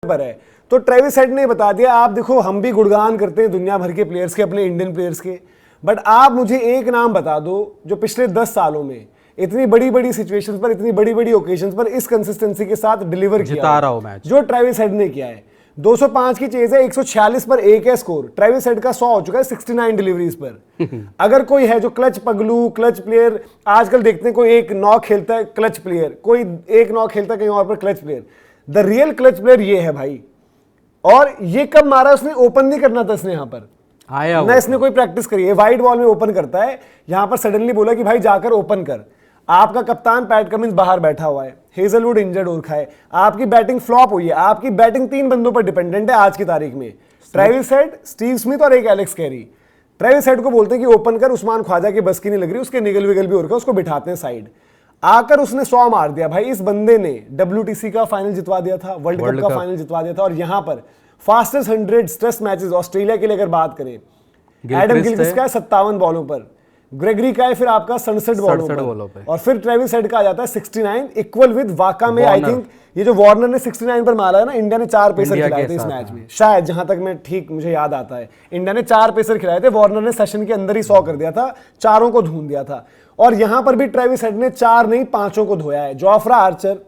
पर है। तो ट्रेविस हेड ने बता दिया, आप देखो हम भी गुणगान करते हैं दुनिया भर के प्लेयर्स के, अपने इंडियन प्लेयर्स के, बट आप मुझे एक नाम बता दो जो पिछले 10 सालों में इतनी बड़ी बड़ी सिचुएशंस पर, इतनी बड़ी बड़ी ओकेजन्स पर इस कंसिस्टेंसी के साथ डिलीवर जिता रहा हो मैच जो ट्रेविस हेड ने किया है। 205 की चेज है, 146 पर एक है स्कोर। ट्रेविस हेड का 100 हो चुका है 69 डिलीवरीज पर। अगर कोई है जो क्लच पगलू, क्लच प्लेयर, आजकल देखते हैं कोई एक नॉक खेलता है क्लच प्लेयर, कोई एक नॉक खेलता है कहीं और पर clutch player, the real clutch player ये है भाई। और ये कब मारा उसने, ओपन नहीं करना था इसने, यहां पर आया ना इसने कोई प्रैक्टिस करी है, वाइड बॉल में ओपन करता है, यहां पर सडनली बोला कि भाई जाकर ओपन कर। आपका कप्तान पैट कमिंस बाहर बैठा हुआ है, हेजलवुड इंजर्ड हो रखा है, आपकी बैटिंग फ्लॉप हुई है, आपकी बैटिंग 3 बंदों पर डिपेंडेंट है आज की तारीख में, ट्रेविस हेड, स्टीव स्मिथ और एक एलेक्स कैरी। ट्रेविस हेड को बोलते हैं कि ओपन कर, उस्मान ख्वाजा की बस की नहीं लग रही, उसके निगल विगल भी हो रखा है, उसको बिठाते हैं साइड। आकर उसने 100 मार दिया भाई। इस बंदे ने WTC का फाइनल जितवा दिया था, वर्ल्ड कप का फाइनल जितवा दिया था, और यहां पर फास्टेस्ट 100 टेस्ट मैचेस ऑस्ट्रेलिया के लिए अगर बात करें, एडम गिलक्रिस्ट का 57 बॉलों पर, ग्रेगरी का है फिर आपका 67 बॉलों पर, और फिर ट्रेविस हेड का आ जाता है 69, इक्वल विद वाका में। आई थिंक ये जो वार्नर ने 69 पर मारा है ना, इंडिया ने 4 पेसर खिलाए थे इस मैच में, शायद जहां तक मैं ठीक मुझे याद आता है, इंडिया ने 4 पेसर खिलाए थे, वार्नर ने सेशन के अंदर ही 100 कर दिया था, चारों को धून दिया था। और यहां पर भी ट्रेविस हेड ने 4 नहीं 5 को धोया है। Jofra Archer,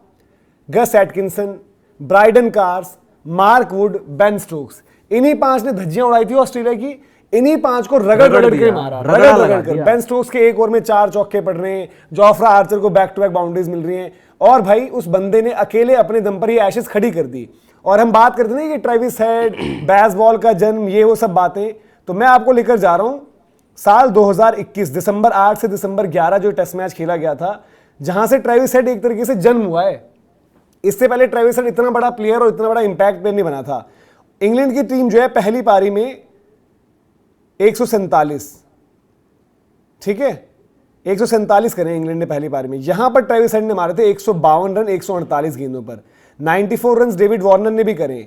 Gus Atkinson, Brydon Carse, Mark Wood, Ben Stokes, इन्हीं 5 ने धज्जियां उड़ाई थी ऑस्ट्रेलिया की, इन्हीं 5 को रगड़ के मारा, रगड़ कर। बेन स्टोक्स के एक ओवर में 4 चौके पड़ रहे हैं, जोफ्रा आर्चर को बैक टू बैक बाउंड्रीज मिल रही हैं, और भाई उस बंदे ने अकेले अपने दम पर ही एशेस खड़ी कर दी। और हम बात करते हैं कि ट्रेविस हेड, बेसबॉल का जन्म, ये वो सब बातें, तो मैं आपको लेकर जा रहा हूं साल 2021 दिसंबर 8 से दिसंबर 11 जो टेस्ट मैच खेला गया था, जहां से ट्रेविस हेड एक तरीके से जन्म हुआ है। इससे पहले ट्रेविस हेड इतना बड़ा प्लेयर और इतना बड़ा इंपैक्ट प्लेयर नहीं बना था। इंग्लैंड की टीम जो है पहली पारी में 147, ठीक है, 147 करें इंग्लैंड ने पहली पारी में। यहां पर ट्रेविस हेड ने मारे थे 152 रन 148 गेंदों पर, 94 रन डेविड वार्नर ने भी करे।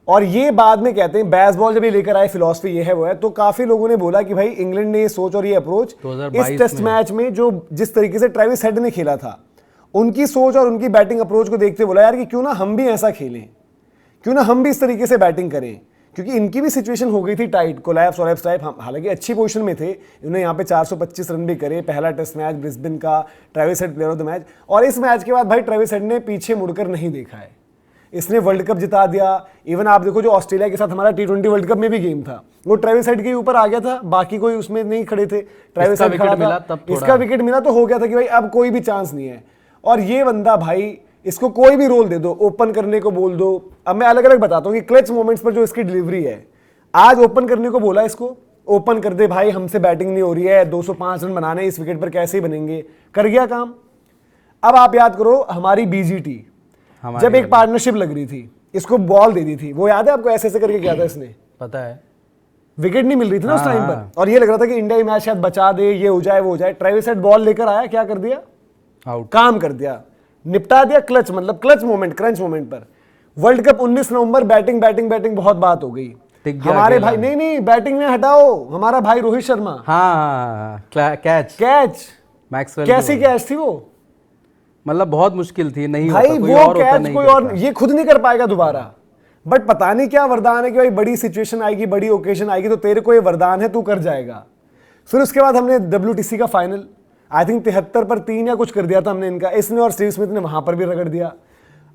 और ये बाद में कहते हैं, बेसबॉल जब ये लेकर आए फिलॉसफी ये है वो है, तो काफी लोगों ने बोला कि भाई इंग्लैंड ने ये सोच और ये अप्रोच इस टेस्ट मैच में जो जिस तरीके से ट्रेविस हेड ने खेला था, उनकी सोच और उनकी बैटिंग अप्रोच को देखते बोला यार कि क्यों ना हम भी ऐसा खेलें, क्यों ना हम भी इस तरीके से बैटिंग करें, क्योंकि इनकी भी सिचुएशन हो गई थी टाइट, कोलैप्स और टाइप। हालांकि अच्छी पोजीशन में थे, इन्होंने यहाँ पे 425 रन भी करे, पहला टेस्ट मैच ब्रिस्बेन का, Travis head player of the match. और इस मैच के बाद भाई ट्रेविस हेड ने पीछे मुड़कर नहीं देखा है, इसने वर्ल्ड कप जिता दिया। इवन आप देखो जो ऑस्ट्रेलिया के साथ हमारा T20 वर्ल्ड कप में भी गेम था, वो ट्रेविस हेड के ऊपर आ गया था, बाकी कोई उसमें नहीं खड़े थे, ट्रेविस हेड खड़ा था, इसका विकेट मिला तो हो गया था कि भाई अब कोई भी चांस नहीं है। और ये बंदा भाई, इसको कोई भी रोल दे दो, ओपन करने को बोल दो। अब मैं अलग अलग बताता हूँ कि क्लच मोमेंट्स पर जो इसकी डिलीवरी है, आज ओपन करने को बोला इसको, ओपन कर दे भाई, हमसे बैटिंग नहीं हो रही है, 205 रन बनाने इस विकेट पर कैसे ही बनेंगे, कर गया काम। अब आप याद करो हमारी BGT जब एक पार्टनरशिप लग रही थी, इसको बॉल दे दी थी, वो याद है आपको, ऐसे ऐसे करके किया था इसने, पता है, विकेट नहीं मिल रही थी ना उस टाइम पर, और ये लग रहा था कि इंडिया मैच शायद बचा दे, ये हो जाए वो हो जाए। ट्रेविस हेड बॉल लेकर आया, क्या कर दिया, आउट, काम कर दिया, निपटा दिया। क्लच मतलब क्लच मोमेंट, क्रंच मोमेंट पर। वर्ल्ड कप 19 नवंबर, बैटिंग बैटिंग बैटिंग बहुत बात हो गई हमारे भाई, नहीं बैटिंग में हटाओ, हमारा भाई रोहित शर्मा, हाँ कैच मैक्सवेल, कैसी कैच थी वो, मतलब बहुत मुश्किल थी, नहीं भाई होता, वो कैच कोई और ये खुद नहीं कर पाएगा दोबारा। बट पता नहीं क्या वरदान है कि भाई बड़ी सिचुएशन आएगी, बड़ी ओकेजन आएगी तो तेरे को ये वरदान है, तू कर जाएगा। फिर उसके बाद हमने WTC का फाइनल, आई थिंक 73 पर 3 या कुछ कर दिया था हमने इनका, इसने और स्टीव स्मिथ ने वहां पर भी रगड़ दिया।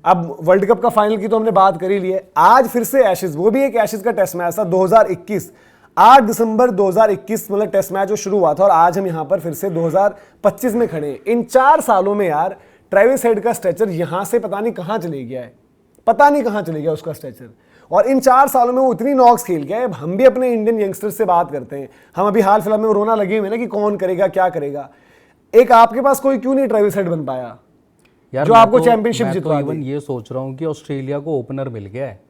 अब वर्ल्ड कप का फाइनल की तो हमने बात कर ही ली है। आज फिर से एशेज, वो भी एक एशेज का टेस्ट मैच था 2021, 8 दिसंबर 2021 मतलब टेस्ट मैच जो शुरू हुआ था, और आज हम यहां पर फिर से 2025 में खड़े हैं। इन 4 सालों में यार ट्रेविस हेड का स्ट्रेचर यहां से पता नहीं कहां चले गया है, पता नहीं कहां चले गया उसका स्ट्रेचर। और इन 4 सालों में वो इतनी नॉक्स खेल गया है। हम भी अपने इंडियन यंगस्टर्स से बात करते हैं, हम अभी हाल फिलहाल में रोना लगे हुए ना कि कौन करेगा क्या करेगा। एक आपके पास कोई क्यों नहीं ट्रेविस हेड बन पाया यार, जो आपको चैंपियनशिप जितवा दी। इवन ये सोच रहा हूँ कि ऑस्ट्रेलिया को ओपनर मिल गया है,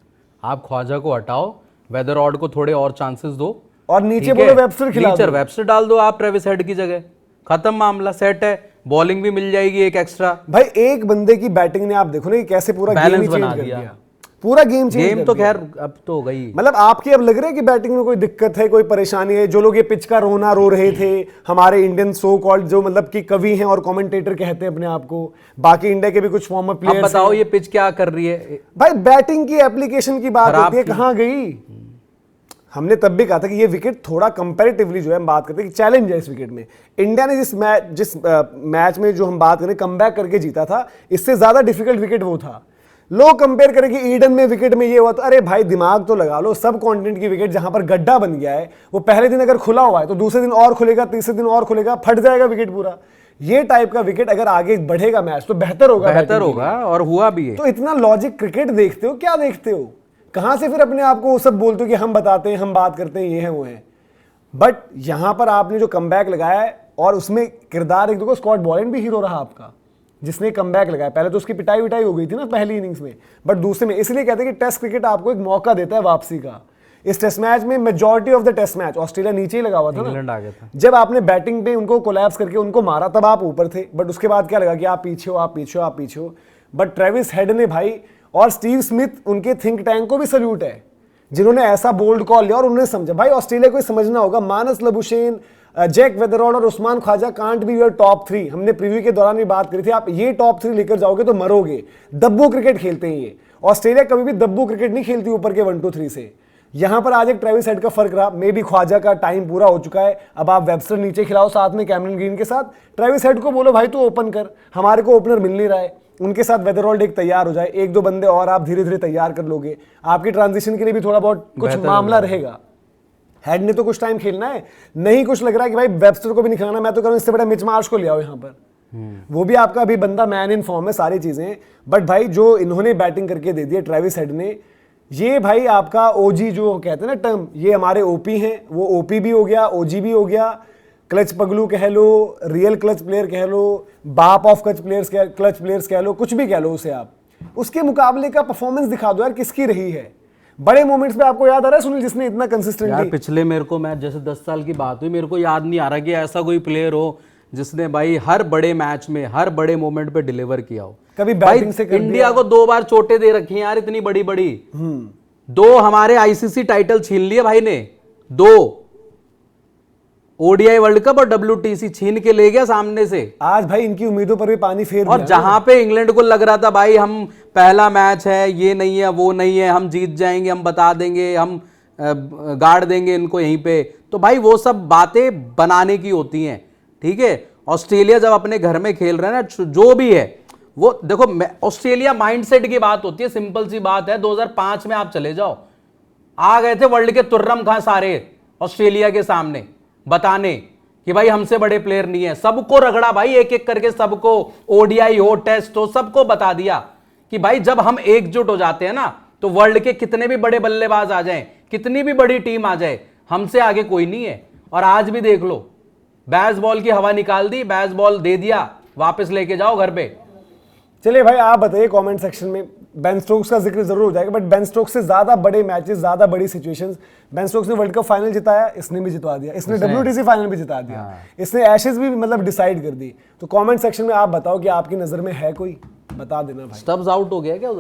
आप ख्वाजा को हटाओ, वेदरऑड को थोड़े और चांसेस दो, और नीचे बोलो वेबस्टर खिला दो, वेबस्टर डाल दो आप ट्रेविस हेड की जगह, खत्म मामला, सेट है, बॉलिंग भी मिल जाएगी एक एक्स्ट्रा। भाई एक बंदे की बैटिंग ने आप देखो ना कि कैसे पूरा गेम ही चेंज कर दिया। पूरा गेम चेंज गेम तो खैर अब तो हो गई। मतलब आपकी अब लग रहा है कि बैटिंग में कोई दिक्कत है, कोई परेशानी है? जो लोग ये पिच का रोना रो रहे थे, हमारे इंडियन सो कॉल्ड जो मतलब कि कवि हैं और कमेंटेटर कहते हैं अपने आप को, बाकी इंडिया के भी कुछ फॉर्मर अब प्लेयर्स बताओ ये पिच क्या कर रही है भाई? बैटिंग की एप्लीकेशन की बात होती है, कहाँ गई? हमने तब भी कहा था कि ये विकेट थोड़ा कंपैरेटिवली जो है हम बात करते हैं कि चैलेंज है इस विकेट में। इंडिया ने जिस मैच में जो हम बात करें कमबैक करके जीता था, इससे ज्यादा डिफिकल्ट विकेट वो था। लोग कंपेयर करें कि ईडन में विकेट में ये हुआ, तो अरे भाई दिमाग तो लगा लो। सब कॉन्टिनेंट की विकेट जहां पर गड्ढा बन गया है, वो पहले दिन अगर खुला हुआ है तो दूसरे दिन और खुलेगा, तीसरे दिन और खुलेगा, फट जाएगा विकेट पूरा। ये टाइप का विकेट अगर आगे बढ़ेगा मैच तो बेहतर होगा और हुआ भी है। तो इतना लॉजिक क्रिकेट देखते हो, क्या देखते हो? कहां से फिर अपने आप को वो सब बोलते हो कि हम बताते हैं, हम बात करते हैं, ये है वो है। बट यहां पर आपने जो कमबैक लगाया है, और उसमें किरदार एक देखो, स्कॉट बॉलैंड भी हीरो रहा आपका, जिसने कमबैक लगाया। पहले तो उसकी पिटाई विटाई हो गई थी ना पहली इनिंग्स में, बट दूसरे में इसलिए कहते हैं कि टेस्ट क्रिकेट आपको एक मौका देता है वापसी का। इस टेस्ट मैच में majority of the test match Australia नीचे ही लगा हुआ था ना, इंग्लैंड आ गया था। जब आपने बैटिंग पे उनको कोलैप्स करके उनको मारा तब आप ऊपर थे, बट उसके बाद क्या लगा कि आप पीछे हो, आप पीछे हो, आप पीछे हो। बट ट्रेविस हेड ने भाई, और स्टीव स्मिथ, उनके थिंक टैंक को भी सल्यूट है जिन्होंने ऐसा बोल्ड कॉल लिया और उन्होंने समझा भाई ऑस्ट्रेलिया को समझना होगा। मानस लबुशेन, जैक वेदरऑल और Usman Khawaja can't be your top 3। हमने प्रीव्यू के दौरान भी बात करी थी, आप ये टॉप 3 लेकर जाओगे तो मरोगे। दब्बू क्रिकेट खेलते हैं ये। ऑस्ट्रेलिया कभी भी दब्बू क्रिकेट नहीं खेलती ऊपर के 1 2 3 से। यहां पर आज एक ट्रेविस हेड का फर्क रहा। मे बी ख्वाजा का टाइम पूरा हो चुका है, अब आप वेबस्टर नीचे खिलाओ साथ में कैमरन ग्रीन के साथ। ट्रेविस हेड को बोलो भाई तू ओपन कर, हमारे को ओपनर मिल नहीं रहा है। उनके साथ वेदरऑल्ड एक तैयार हो जाए, 1 2 बंदे और आप धीरे धीरे तैयार कर लोगे, आपकी ट्रांजिशन के लिए भी थोड़ा बहुत कुछ मामला रहेगा। हेड ने तो कुछ टाइम खेलना है, नहीं कुछ लग रहा है कि भाई वेबस्टर को भी नहीं खिलाना। मैं तो करूं इससे बड़ा मिच मार्श को ले आओ यहाँ पर, वो भी आपका अभी बंदा मैन इन फॉर्म है, सारी चीजें। बट भाई जो इन्होंने बैटिंग करके दे दी है ट्रेविस हेड ने, ये भाई आपका ओजी जो कहते हैं ना टर्म, ये हमारे ओपी हैं, वो ओपी भी हो गया, ओजी भी हो गया, क्लच पगलू कह लो, रियल क्लच प्लेयर कह लो, बाप ऑफ क्लच प्लेयर्स कह लो, कुछ भी कह लो उसे आप। उसके मुकाबले का परफॉर्मेंस दिखा दो यार किसकी रही है। बड़े मोमेंट्स पे आपको याद आ रहा है सुनील जिसने इतना कंसिस्टेंटली यार पिछले मेरे को मैच जैसे 10 साल की बात हुई, मेरे को याद नहीं आ रहा कि ऐसा कोई प्लेयर हो जिसने भाई हर बड़े मैच में हर बड़े मोमेंट पे डिलीवर किया हो। कभी बैटिंग से कर इंडिया को 2 बार चोटें दे रखी हैं यार, इतनी बड़ी बड़ी। 2 हमारे आईसीसी टाइटल छीन लिए भाई ने, 2 ओडीआई वर्ल्ड कप और WTC छीन के ले गया सामने से। आज भाई इनकी उम्मीदों पर भी पानी फेर और जहां पे इंग्लैंड को लग रहा था भाई हम पहला मैच है, ये नहीं है वो नहीं है, हम जीत जाएंगे, हम बता देंगे, हम गाड़ देंगे इनको यहीं पे, तो भाई वो सब बातें बनाने की होती हैं। ठीक है, ऑस्ट्रेलिया जब अपने घर में खेल रहे हैं ना, जो भी है वो देखो, ऑस्ट्रेलिया माइंडसेट की बात होती है। सिंपल सी बात है, 2005 में आप चले जाओ, आ गए थे वर्ल्ड के तुर्रम खां सारे ऑस्ट्रेलिया के सामने बताने कि भाई हमसे बड़े प्लेयर नहीं है। सबको रगड़ा भाई, एक एक करके सबको, ओडीआई हो टेस्ट हो, सबको बता दिया कि भाई जब हम एकजुट हो जाते हैं ना, तो वर्ल्ड के कितने भी बड़े बल्लेबाज आ जाएं, कितनी भी बड़ी टीम आ जाए, हमसे आगे कोई नहीं है। और आज भी देख लो, बैस बॉल की हवा निकाल दी, बैस बॉल दे दिया, वापस लेके जाओ घर पे। चलिए भाई आप बताइए कमेंट सेक्शन में। बेन स्टोक्स का जिक्र जरूर हो जाएगा, बट बेन स्टोक्स से ज्यादा बड़े मैचेस, ज्यादा बड़ी सिचुएशंस, बेन स्टोक्स ने वर्ल्ड कप फाइनल जिताया, इसने भी जितवा दिया, इसने WTC फाइनल भी जिता दिया, इसने एशेज भी मतलब डिसाइड कर दी। तो कमेंट सेक्शन में आप बताओ कि आपकी नजर में है कोई, बता देना भाई। स्टब्स आउट हो गया क्या?